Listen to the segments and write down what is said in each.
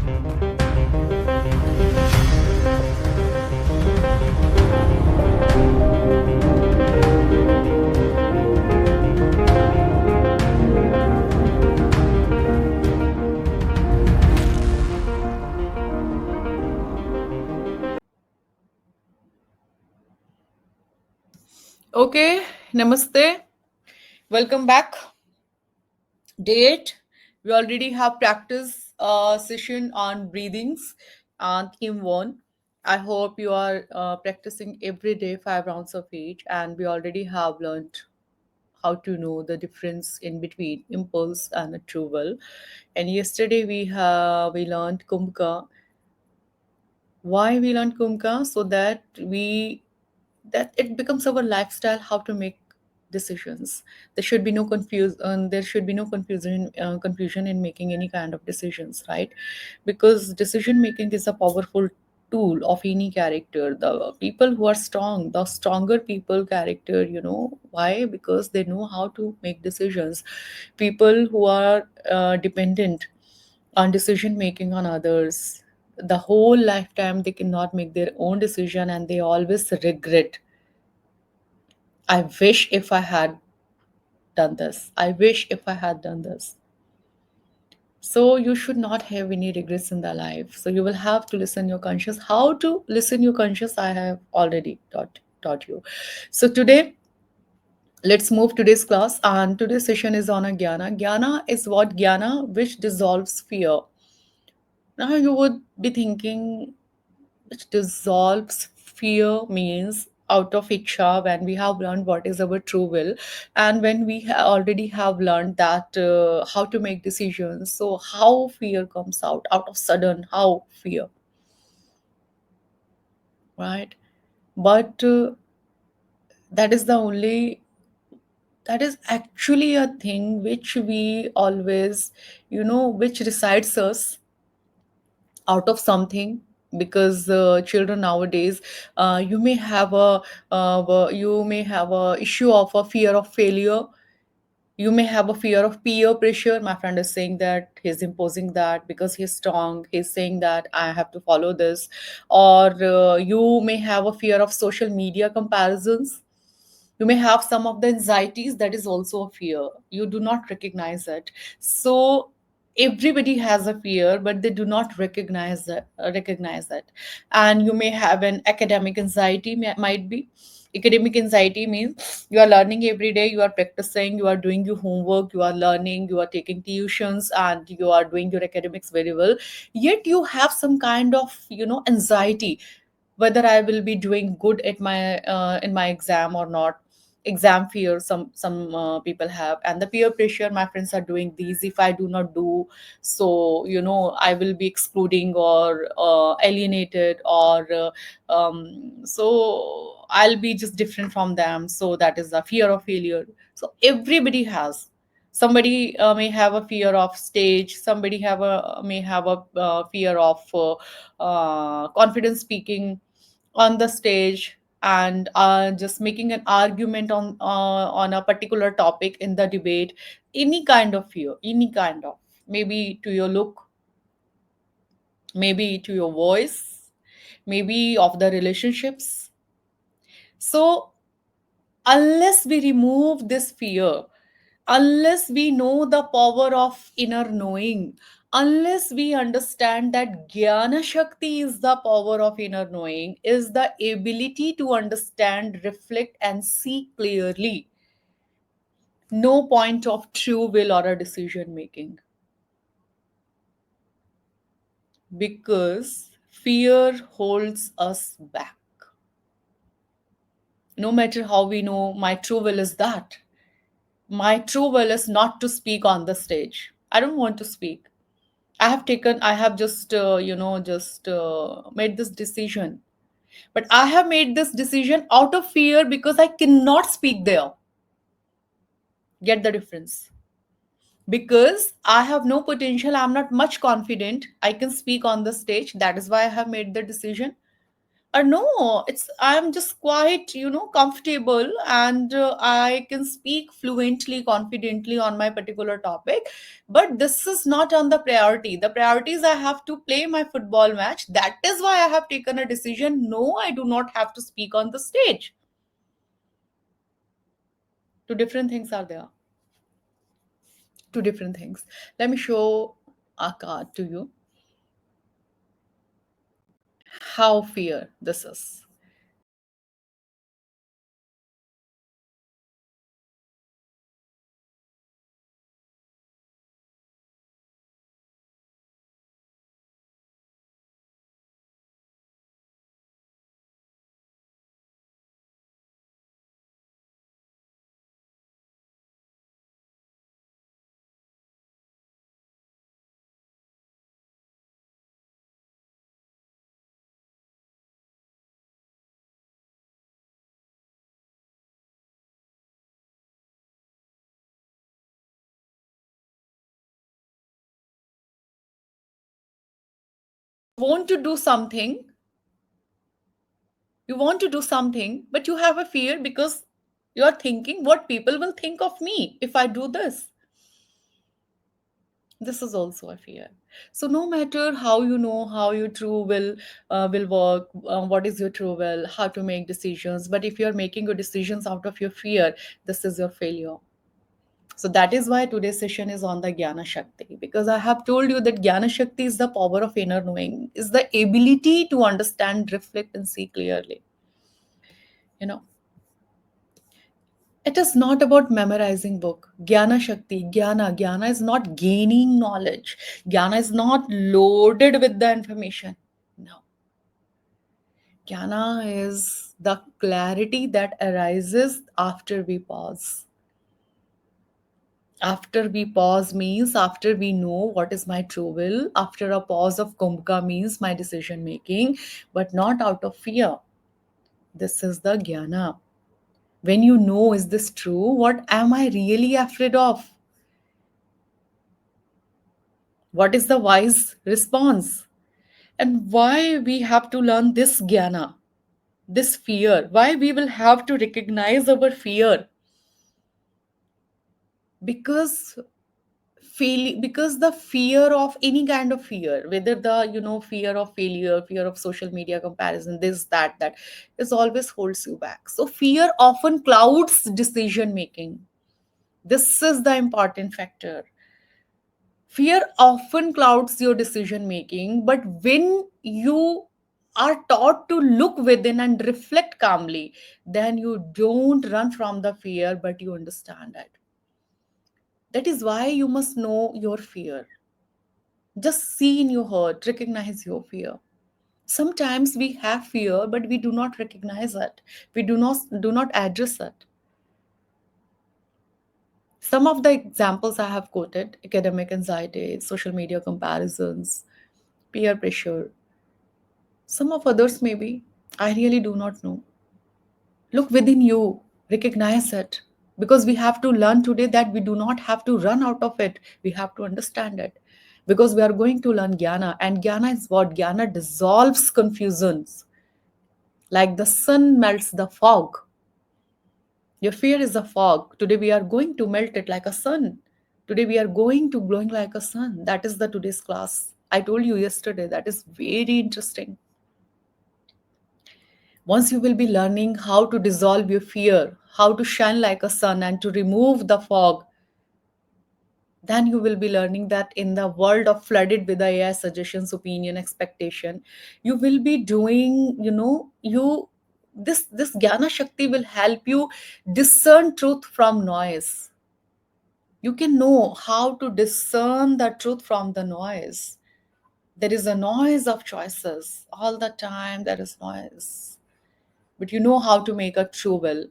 Okay, namaste. Welcome back. Day 8. We already have practice session on breathings on theme 1. I hope you are practicing every day 5 rounds of each, and we already have learned how to know the difference in between impulse and a true will. And yesterday we learned Kumbhaka. Why we learned Kumbhaka? So that it becomes our lifestyle how to make decisions. There should be no confusion in making any kind of decisions, right? Because decision making is a powerful tool of any character. The people who are strong, the stronger people character, why? Because they know how to make decisions. People who are dependent on decision making on others, the whole lifetime they cannot make their own decision and they always regret. I wish if I had done this. I wish if I had done this. So you should not have any regrets in their life. So you will have to listen your conscious. How to listen your conscious, I have already taught you. So today, let's move today's class. And today's session is on a Gyana. Gyana is what? Gyana which dissolves fear. Now you would be thinking, which dissolves fear means out of iksha, when we have learned what is our true will, and when we already have learned that how to make decisions. So how fear comes out of sudden, how fear, right? But that is the only that is actually a thing which we always, which resides us out of something. Because children nowadays, you may have a issue of a fear of failure. You may have a fear of peer pressure. My friend is saying that he's imposing that because he's strong, he's saying that I have to follow this. Or you may have a fear of social media comparisons. You may have some of the anxieties, that is also a fear, you do not recognize it. So everybody has a fear, but they do not recognize it. And you may have an academic anxiety, might be. Academic anxiety means you are learning every day, you are practicing, you are doing your homework, you are learning, you are taking tuitions, and you are doing your academics very well. Yet you have some kind of anxiety, whether I will be doing good at my in my exam or not. Exam fear, some people have. And the peer pressure, my friends are doing these, if I do not do, so I will be excluding or alienated, or so I'll be just different from them. So that is the fear of failure. So everybody has. Somebody may have a fear of stage, somebody may have a fear of confidence speaking on the stage, and just making an argument on a particular topic in the debate. Any kind of fear, any kind of, maybe to your look, maybe to your voice, maybe of the relationships. So unless we remove this fear, unless we know the power of inner knowing, unless we understand that Gyana Shakti is the power of inner knowing, is the ability to understand, reflect, and see clearly, no point of true will or a decision making. Because fear holds us back. No matter how we know, my true will is that. My true will is not to speak on the stage. I don't want to speak. I have just, made this decision. But I have made this decision out of fear because I cannot speak there. Get the difference? Because I have no potential, I'm not much confident, I can speak on the stage. That is why I have made the decision. No, it's I'm just quite, comfortable, and I can speak fluently, confidently on my particular topic. But this is not on the priority. The priority is I have to play my football match. That is why I have taken a decision. No, I do not have to speak on the stage. Two different things are there. Two different things. Let me show a card to you. How fear this is. Want to do something, you want to do something, but you have a fear because you are thinking what people will think of me if I do this. This is also a fear. So no matter how you know how your true will work, what is your true will, how to make decisions, but if you are making your decisions out of your fear, this is your failure. So that is why today's session is on the Gyana Shakti, because I have told you that Gyana Shakti is the power of inner knowing, is the ability to understand, reflect, and see clearly. You know, it is not about memorizing book. Gyana Shakti, Gyana is not gaining knowledge. Gyana is not loaded with the information. No. Gyana is the clarity that arises after we pause. After we pause means after we know what is my true will. After a pause of kumbhaka means my decision making, but not out of fear. This is the Gyana. When you know, is this true? What am I really afraid of? What is the wise response? And why we have to learn this Gyana, this fear? Why we will have to recognize our fear? Because because the fear of any kind of fear, whether the fear of failure, fear of social media comparison, this that is always holds you back. So fear often clouds decision making. This is the important factor. Fear often clouds your decision making, but when you are taught to look within and reflect calmly, then you don't run from the fear, but you understand it. That is why you must know your fear. Just see in your heart, recognize your fear. Sometimes we have fear, but we do not recognize it. We do not address it. Some of the examples I have quoted: academic anxiety, social media comparisons, peer pressure. Some of others maybe. I really do not know. Look within you, recognize it. Because we have to learn today that we do not have to run out of it. We have to understand it. Because we are going to learn Gyana. And Gyana is what? Gyana dissolves confusions. Like the sun melts the fog. Your fear is a fog. Today we are going to melt it like a sun. Today we are going to glowing like a sun. That is the today's class. I told you yesterday. That is very interesting. Once you will be learning how to dissolve your fear, how to shine like a sun, and to remove the fog, then you will be learning that in the world of flooded with AI suggestions, opinion, expectation, you will be doing, this Gyana Shakti will help you discern truth from noise. You can know how to discern the truth from the noise. There is a noise of choices. All the time there is noise. But you know how to make a true will,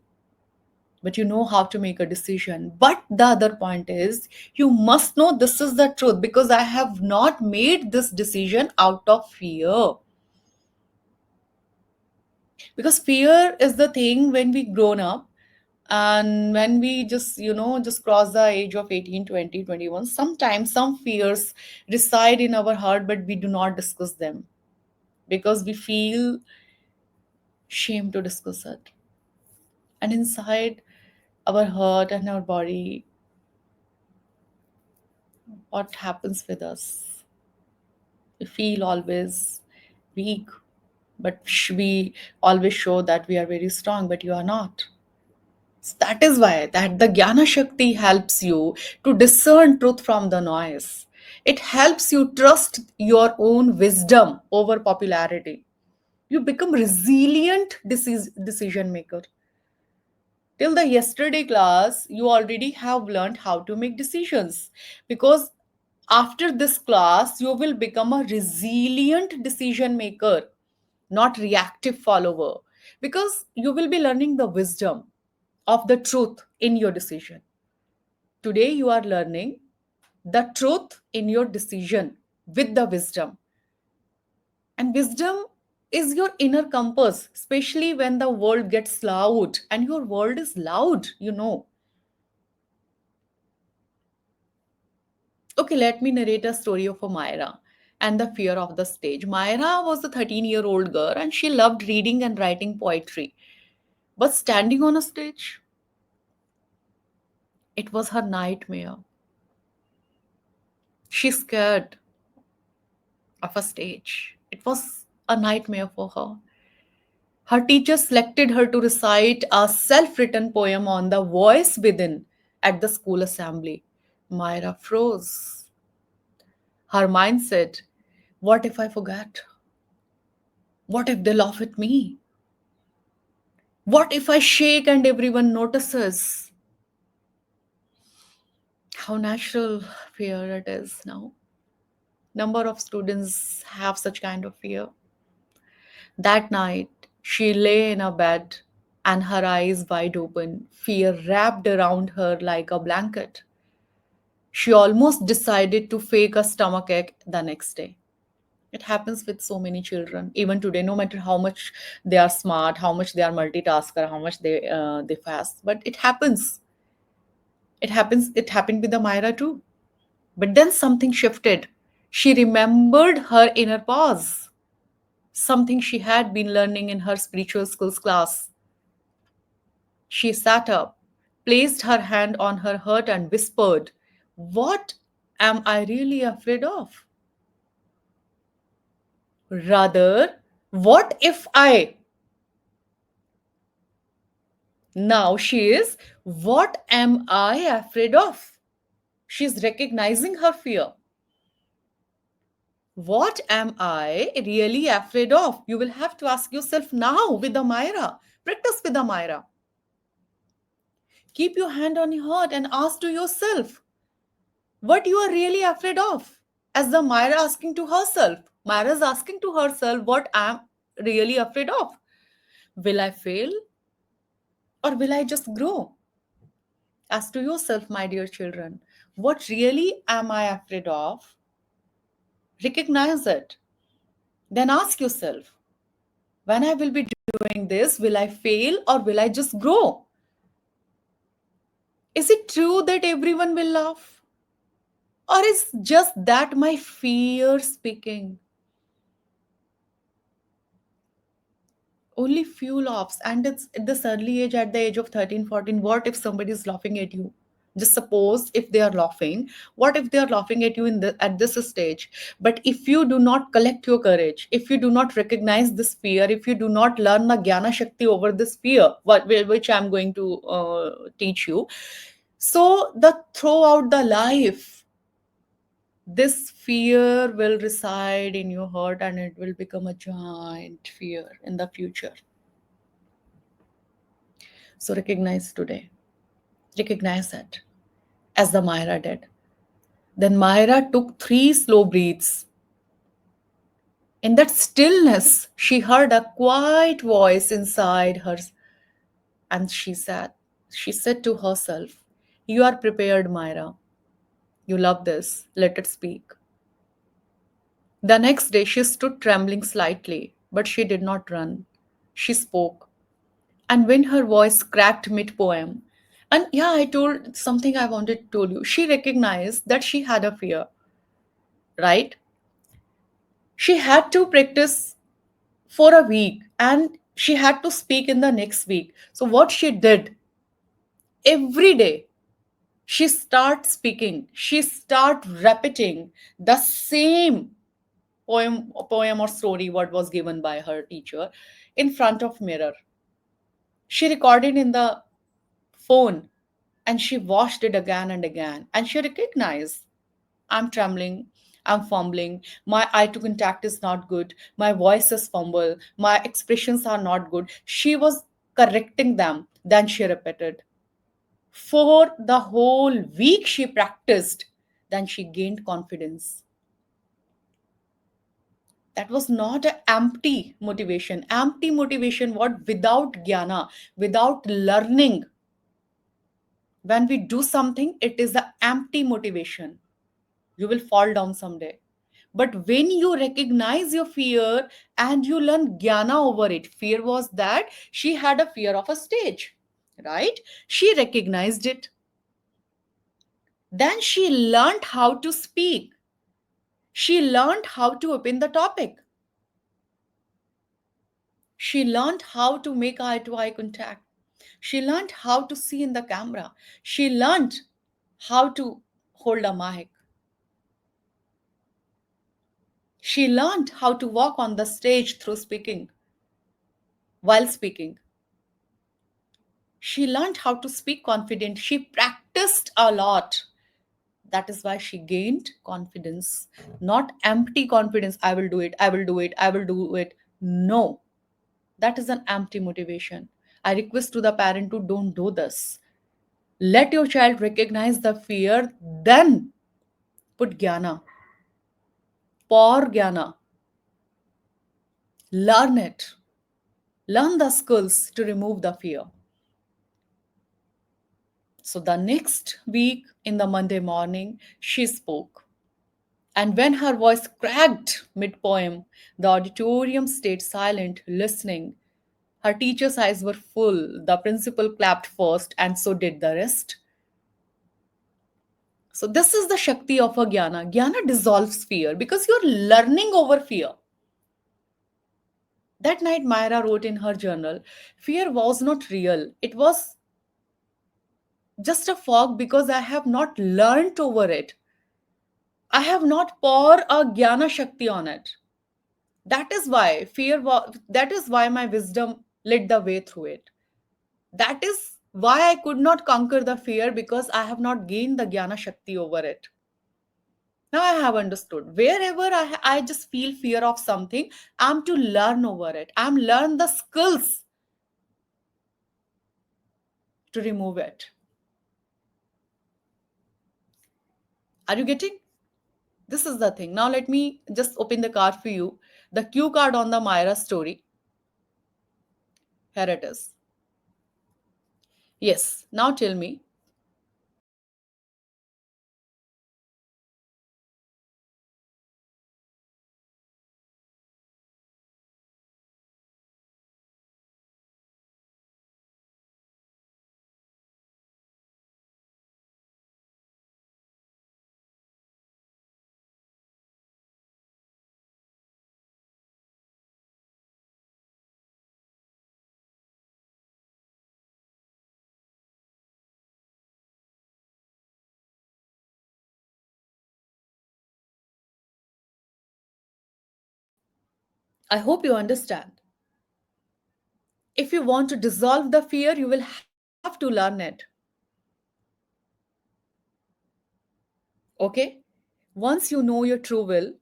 but you know how to make a decision. But the other point is, you must know this is the truth, because I have not made this decision out of fear. Because fear is the thing when we grown up, and when we just cross the age of 18, 20, 21, sometimes some fears reside in our heart, but we do not discuss them, because we feel shame to discuss it. And inside our heart and our body, what happens with us? We feel always weak, but we always show that we are very strong, but you are not. So that is why that the Gyana Shakti helps you to discern truth from the noise. It helps you trust your own wisdom over popularity. You become resilient decision maker. Till the yesterday class, you already have learned how to make decisions, because after this class you will become a resilient decision maker, not reactive follower, because you will be learning the wisdom of the truth in your decision. Today you are learning the truth in your decision with the wisdom. And wisdom is your inner compass, especially when the world gets loud, and your world is loud, you know. Okay, let me narrate a story of a Myra and the fear of the stage. Myra was a 13-year-old girl and she loved reading and writing poetry. But standing on a stage, it was her nightmare. She's scared of a stage. It was a nightmare for her. Her teacher selected her to recite a self written poem on the voice within at the school assembly. Myra froze. Her mind said, what if I forget? What if they laugh at me? What if I shake and everyone notices? How natural fear it is now. Number of students have such kind of fear. That night, she lay in a bed and her eyes wide open, fear wrapped around her like a blanket. She almost decided to fake a stomachache the next day. It happens with so many children, even today, no matter how much they are smart, how much they are multitasker, how much they fast. But it happens. It happened with the Myra too. But then something shifted. She remembered her inner pause, something she had been learning in her spiritual skills class. She sat up, placed her hand on her heart, and whispered, what am I really afraid of? Rather, what if I? Now she is, what am I afraid of? She's recognizing her fear. What am I really afraid of? You will have to ask yourself now with the Myra. Practice with the Myra. Keep your hand on your heart and ask to yourself what you are really afraid of. As the Myra asking to herself, Myra is asking to herself, what am really afraid of? Will I fail or will I just grow? Ask to yourself, my dear children, what really am I afraid of? Recognize it. Then ask yourself, when I will be doing this, will I fail or will I just grow? Is it true that everyone will laugh? Or is just that my fear speaking? Only few laughs, and it's at this early age, at the age of 13, 14. What if somebody is laughing at you? Just suppose if they are laughing, what if they are laughing at you at this stage? But if you do not collect your courage, if you do not recognize this fear, if you do not learn the Gyana Shakti over this fear, which I'm going to teach you, so the throughout the life, this fear will reside in your heart and it will become a giant fear in the future. So recognize today. Recognize it as the Myra did. Then Myra took 3 slow breaths. In that stillness, she heard a quiet voice inside her and she said to herself, you are prepared, Myra. You love this. Let it speak. The next day, she stood trembling slightly, but she did not run. She spoke. And when her voice cracked mid poem, and yeah, I told something I wanted to tell you. She recognized that she had a fear, right? She had to practice for a week, and She had to speak in the next week. So what she did, every day she start speaking, she start repeating the same poem or story what was given by her teacher in front of mirror. She recorded in the phone and she watched it again and again, and she recognized, I'm trembling, I'm fumbling, my eye to contact is not good, my voice is fumble, my expressions are not good. She was correcting them. Then she repeated. For the whole week she practiced. Then she gained confidence. That was not an empty motivation. Empty motivation, what? Without jnana, without learning. When we do something, it is the empty motivation. You will fall down someday. But when you recognize your fear and you learn jnana over it, fear was that she had a fear of a stage, right? She recognized it. Then she learned how to speak. She learned how to open the topic. She learned how to make eye to eye contact. She learned how to see in the camera. She learned how to hold a mic. She learned how to walk on the stage through speaking, while speaking. She learned how to speak confident. She practiced a lot. That is why she gained confidence, not empty confidence. I will do it. I will do it. I will do it. No, that is an empty motivation. I request to the parent to don't do this. Let your child recognize the fear, then put jnana, pour jnana, learn it, learn the skills to remove the fear. So the next week, in the Monday morning, she spoke. And when her voice cracked mid poem, the auditorium stayed silent, listening. Her teacher's eyes were full. The principal clapped first, and so did the rest. So, this is the Shakti of a Gyana. Gyana dissolves fear because you're learning over fear. That night, Myra wrote in her journal, fear was not real. It was just a fog because I have not learned over it. I have not poured a Gyana Shakti on it. That is why that is why my wisdom led the way through it. That is why I could not conquer the fear because I have not gained the Gyana Shakti over it. Now I have understood. Wherever I just feel fear of something, I'm to learn over it. I'm learn the skills to remove it. Are you getting? This is the thing. Now let me just open the card for you. The cue card on the Myra story. Here it is. Yes. Now tell me. I hope you understand. If you want to dissolve the fear, you will have to learn it. Okay? Once you know your true will,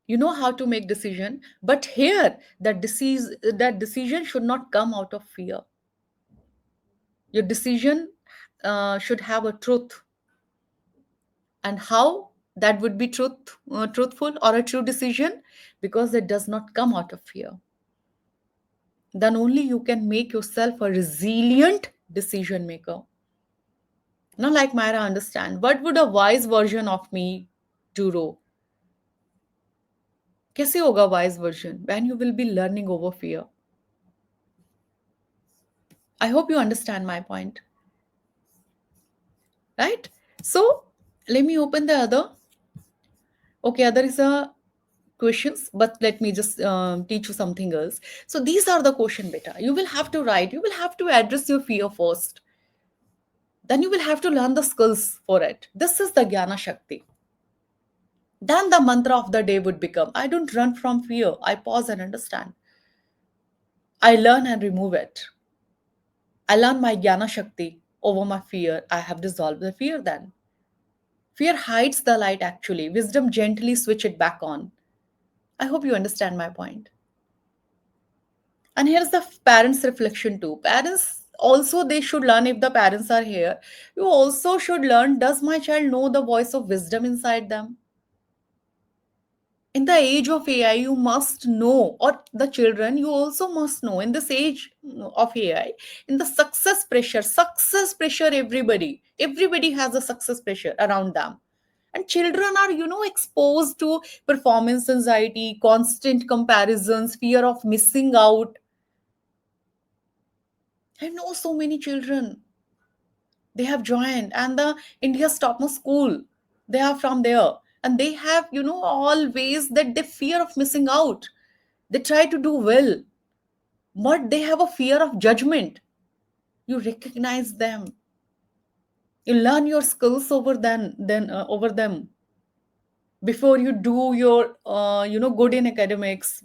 you know how to make decision, but here that decision should not come out of fear. Your decision should have a truth, and how that would be truthful or a true decision, because it does not come out of fear. Then only you can make yourself a resilient decision maker. Now, like Myra, understand what would a wise version of me do? Ro? कैसे होगा wise version when you will be learning over fear? I hope you understand my point, right? So let me open the other. Okay, other is a questions, but let me just teach you something else. So these are the question, beta. You will have to write, you will have to address your fear first. Then you will have to learn the skills for it. This is the Gyana Shakti. Then the mantra of the day would become, I don't run from fear, I pause and understand. I learn and remove it. I learn my Gyana Shakti over my fear. I have dissolved the fear then. Fear hides the light actually. Wisdom gently switch it back on. I hope you understand my point. And here's the parents' reflection too. Parents also, they should learn, if the parents are here, you also should learn, does my child know the voice of wisdom inside them? In the age of AI, you must know, or the children, you also must know, in this age of AI, in the success pressure, everybody has a success pressure around them. And children are, exposed to performance anxiety, constant comparisons, fear of missing out. I know so many children, they have joined and the India's topmost school. They are from there. And they have, always that they fear of missing out. They try to do well, but they have a fear of judgment. You recognize them. You learn your skills over them before you do your good in academics.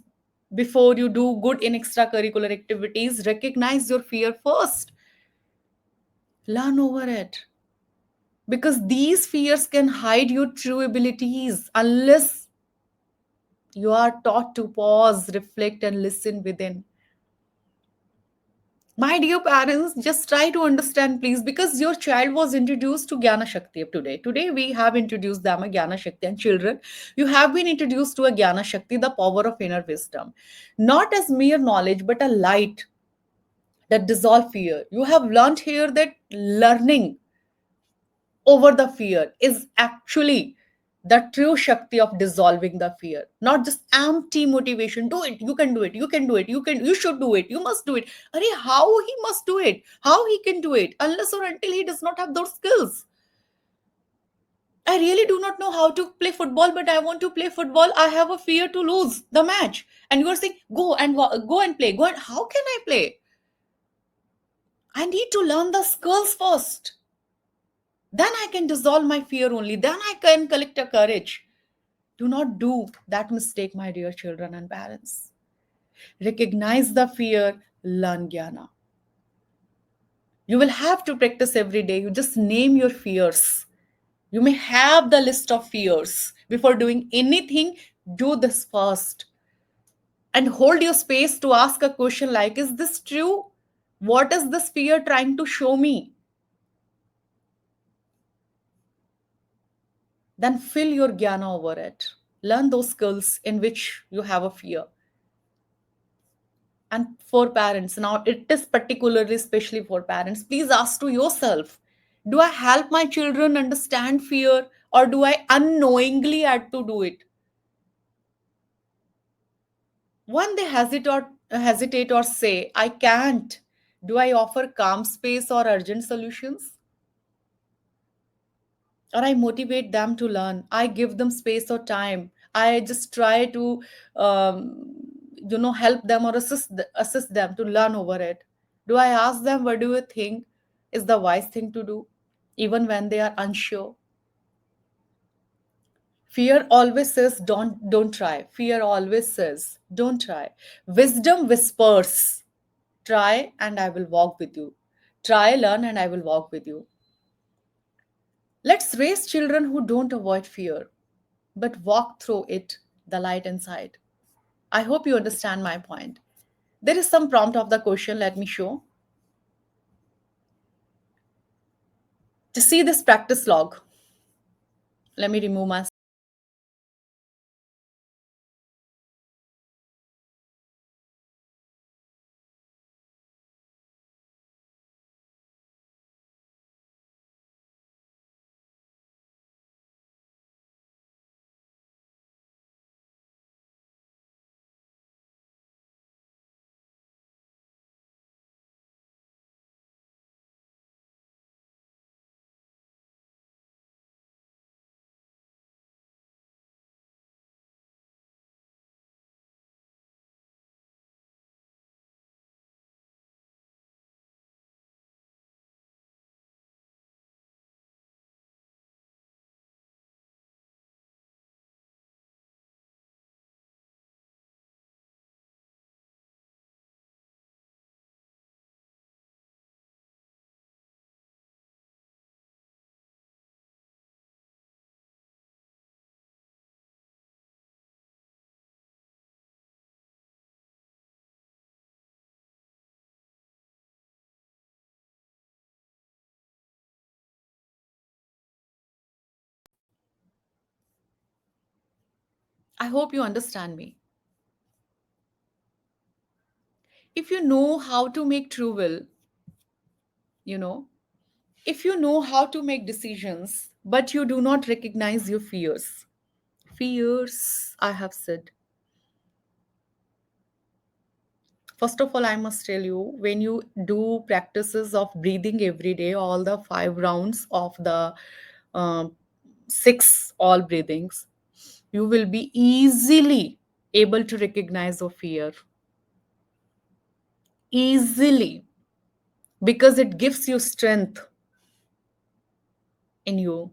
Before you do good in extracurricular activities, recognize your fear first. Learn over it, because these fears can hide your true abilities unless you are taught to pause, reflect, and listen within. My dear parents, just try to understand, please, because your child was introduced to Gyana Shakti today. Today, we have introduced them a Gyana Shakti, and children, you have been introduced to a Gyana Shakti, the power of inner wisdom, not as mere knowledge, but a light that dissolve fear. You have learned here that learning over the fear is actually the true Shakti of dissolving the fear, not just empty motivation. Do it, you can do it, you can do it, you should do it, you must do it. Arey, how he must do it, how he can do it, unless or until he does not have those skills. I really do not know how to play football, but I want to play football. I have a fear to lose the match, and you are saying go and play, go, and how can I play? I need to learn the skills first. Then I can dissolve my fear only. Then I can collect a courage. Do not do that mistake, my dear children and parents. Recognize the fear, learn jnana. You will have to practice every day. You just name your fears. You may have the list of fears. Before doing anything, do this first. And hold your space to ask a question like, is this true? What is this fear trying to show me? Then fill your jnana over it. Learn those skills in which you have a fear. And for parents, now it is particularly especially for parents, please ask to yourself, do I help my children understand fear, or do I unknowingly add to do it? When they hesitate or say I can't, do I offer calm space or urgent solutions? Or I motivate them to learn, I give them space or time, I just try to um, help them or assist them to learn over it? Do I ask them, what do you think is the wise thing to do, even when they are unsure? Fear always says don't try. Fear always says don't try. Wisdom whispers, try and I will walk with you. Try, learn, and I will walk with you. Let's raise children who don't avoid fear, but walk through it, the light inside. I hope you understand my point. There is some prompt of the question. Let me show. To see this practice log, let me remove my I hope you understand me. If you know how to make true will, you know, if you know how to make decisions, but you do not recognize your fears, I have said. First of all, I must tell you, when you do practices of breathing every day, all the 5 rounds of the um, six all breathings, you will be easily able to recognize your fear. Easily. Because it gives you strength in you.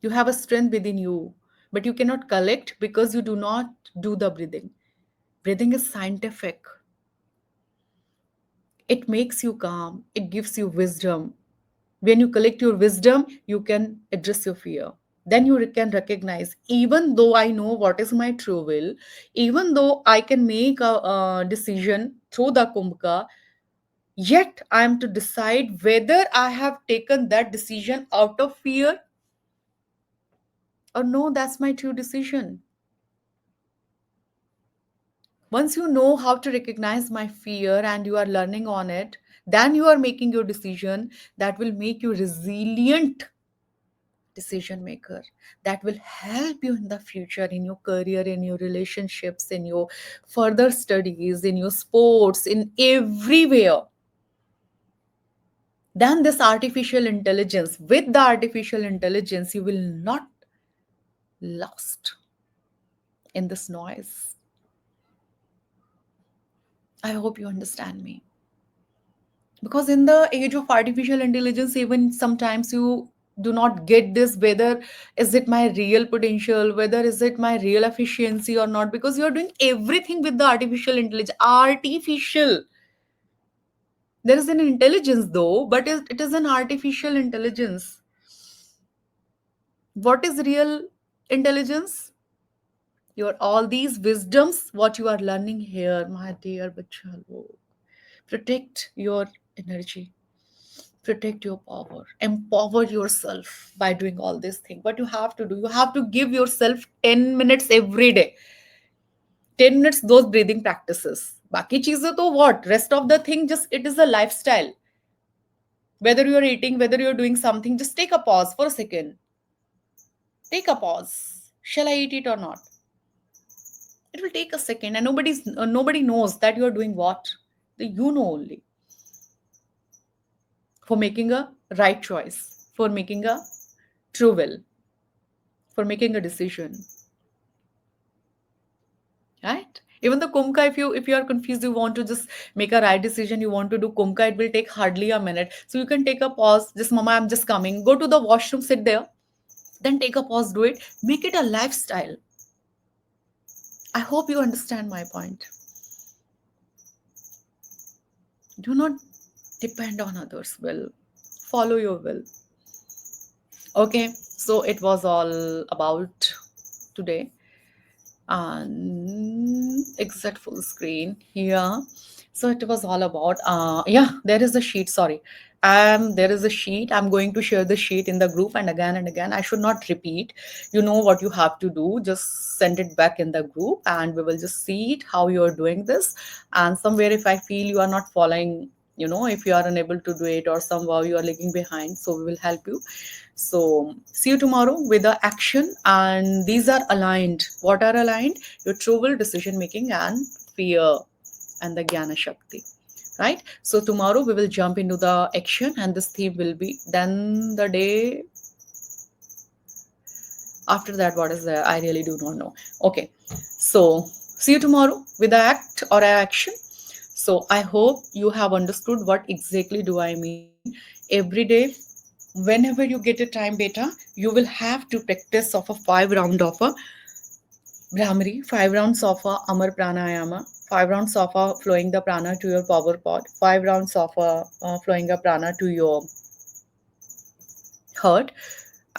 You have a strength within you, but you cannot collect because you do not do the breathing. Breathing is scientific. It makes you calm, it gives you wisdom. When you collect your wisdom, you can address your fear. Then you can recognize, even though I know what is my true will, even though I can make a decision through the kumbhaka, yet I am to decide whether I have taken that decision out of fear or no, that's my true decision. Once you know how to recognize my fear and you are learning on it, then you are making your decision that will make you resilient decision maker, that will help you in the future, in your career, in your relationships, in your further studies, in your sports, in everywhere. Then this artificial intelligence, with the artificial intelligence, you will not lost in this noise. I hope you understand me. Because in the age of artificial intelligence, even sometimes you do not get this, whether is it my real potential, whether is it my real efficiency or not, because you are doing everything with the artificial intelligence. Artificial. There is an intelligence though, but it is an artificial intelligence. What is real intelligence? Your all these wisdoms, what you are learning here, my dear bachalo. Protect your energy, protect your power, empower yourself by doing all these things. What you have to do, you have to give yourself 10 minutes every day. 10 minutes those breathing practices. Baki cheeze to what, rest of the thing, just it is a lifestyle. Whether you're eating, whether you're doing something, just take a pause for a second. Take a pause. Shall I eat it or not? It will take a second, and nobody knows that you are doing what. You know only. For making a right choice, for making a true will, for making a decision, right? Even the kumka, if you are confused, you want to just make a right decision, you want to do kumka, it will take hardly a minute. So you can take a pause, just mama, I'm just coming, go to the washroom, sit there, then take a pause, do it, make it a lifestyle. I hope you understand my point. Do not depend on others' will, follow your will. Okay, so it was all about today. And exit full screen here. So it was all about yeah, there is a sheet, sorry. There is a sheet, I'm going to share the sheet in the group, and again I should not repeat. You know what you have to do, just send it back in the group and we will just see it how you are doing this. And somewhere if I feel you are not following, if you are unable to do it or somehow you are lagging behind, so we will help you. So, see you tomorrow with the action, and these are aligned. What are aligned? Your true will, decision making, and fear, and the Gyana Shakti. Right? So, tomorrow we will jump into the action, and this theme will be then the day after that. What is there? I really do not know. Okay. So, see you tomorrow with the act or action. So, I hope you have understood what exactly do I mean. Every day, whenever you get a time beta, you will have to practice of a 5 round of a Brahmari, 5 rounds of a Amar Pranayama, 5 rounds of a flowing the prana to your power pod, 5 rounds of a flowing a prana to your heart,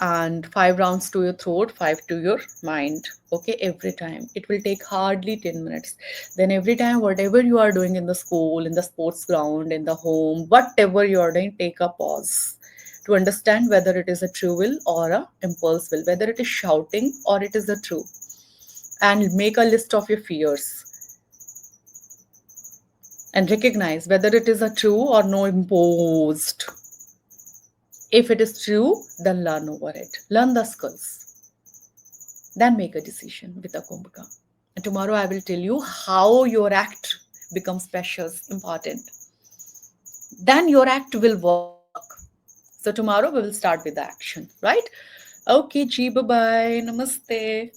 and 5 rounds to your throat, 5 to your mind. Okay, every time it will take hardly 10 minutes. Then every time, whatever you are doing in the school, in the sports ground, in the home, whatever you are doing, take a pause to understand whether it is a true will or a impulse will, whether it is shouting or it is a true. and make a list of your fears and recognize whether it is a true or no imposed. If it is true, then learn over it. Learn the skills. Then make a decision with a kumbhaka. And tomorrow I will tell you how your act becomes precious, important. Then your act will work. So tomorrow we will start with the action, right? Okay, Ji, bye bye. Namaste.